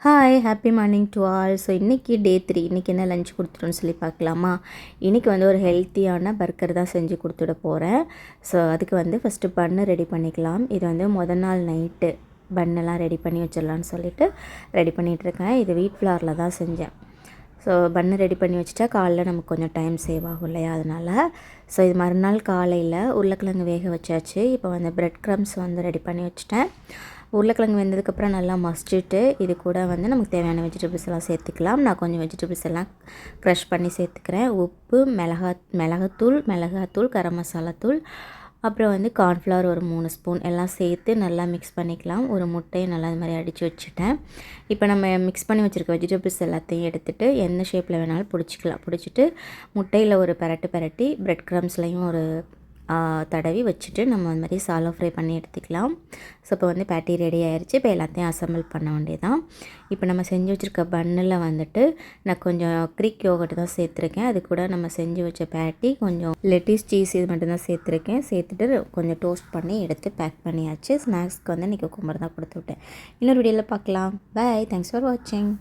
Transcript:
Hi happy morning to all. So இன்றைக்கி டே 3. இன்றைக்கி என்ன லஞ்ச் கொடுத்துட்டோன்னு சொல்லி பார்க்கலாமா? இன்றைக்கி ஒரு ஹெல்த்தியான பர்கர் தான் செஞ்சு கொடுத்துட போகிறேன். ஸோ அதுக்கு ஃபஸ்ட்டு பன்னு ரெடி பண்ணிக்கலாம். இது முதல் நாள் நைட்டு பன்னெல்லாம் ரெடி பண்ணி வச்சிடலான்னு சொல்லிவிட்டு ரெடி பண்ணிகிட்ருக்கேன். இது வீட் ஃப்ளாரில் தான் செஞ்சேன். ஸோ பன்னு ரெடி பண்ணி வச்சுட்டா காலைல நமக்கு கொஞ்சம் டைம் சேவ் ஆகும் இல்லையா, அதனால். ஸோ இது மறுநாள் காலையில் உருளைக்கிழங்கு வேக வச்சாச்சு. இப்போ ப்ரெட் க்ரம்ஸ் ரெடி பண்ணி வச்சுட்டேன். உருளைக்கிழங்கு வெந்ததுக்கப்புறம் நல்லா மசிச்சுட்டு இது கூட நமக்கு தேவையான வெஜிடபிள்ஸ் எல்லாம் சேர்த்துக்கலாம். நான் கொஞ்சம் வெஜிடபிள்ஸ் எல்லாம் க்ரஷ் பண்ணி சேர்த்துக்கிறேன். உப்பு, மிளகாத்தூள், கரம் மசாலா தூள், அப்புறம் கார்ன்ஃப்ளவர் ஒரு 3 ஸ்பூன் எல்லாம் சேர்த்து நல்லா மிக்ஸ் பண்ணிக்கலாம். ஒரு முட்டையை நல்லா இது மாதிரி அடித்து வச்சுட்டேன். இப்போ நம்ம மிக்ஸ் பண்ணி வச்சுருக்க வெஜிடபிள்ஸ் எல்லாத்தையும் எடுத்துகிட்டு எந்த ஷேப்பில் வேணாலும் பிடிச்சிட்டு முட்டையில் ஒரு பரட்டி ப்ரெட் க்ரம்ஸ்லையும் ஒரு தடவி வச்சுட்டு நம்ம அந்த மாதிரி சாலோ ஃப்ரை பண்ணி எடுத்துக்கலாம். ஸோ இப்போ பேட்டி ரெடி ஆயிடுச்சு. இப்போ எல்லாத்தையும் அசம்பிள் பண்ண வேண்டியதான். இப்போ நம்ம செஞ்சு வச்சுருக்க பன்னில் நான் கொஞ்சம் க்ரீக் யோகர்ட் தான் சேர்த்துருக்கேன். அது கூட நம்ம செஞ்சு வச்ச பேட்டி, கொஞ்சம் லெட்டிஸ், சீஸ் இது மட்டும் தான் சேர்த்துருக்கேன். சேர்த்துட்டு கொஞ்சம் டோஸ்ட் பண்ணி எடுத்து பேக் பண்ணியாச்சு. ஸ்நாக்ஸ்க்கு இன்றைக்கி குக்கும்பர் தான் கொடுத்து விட்டேன். இன்னொரு வீடியோவில் பார்க்கலாம். பை. தேங்க்ஸ் ஃபார் வாட்சிங்.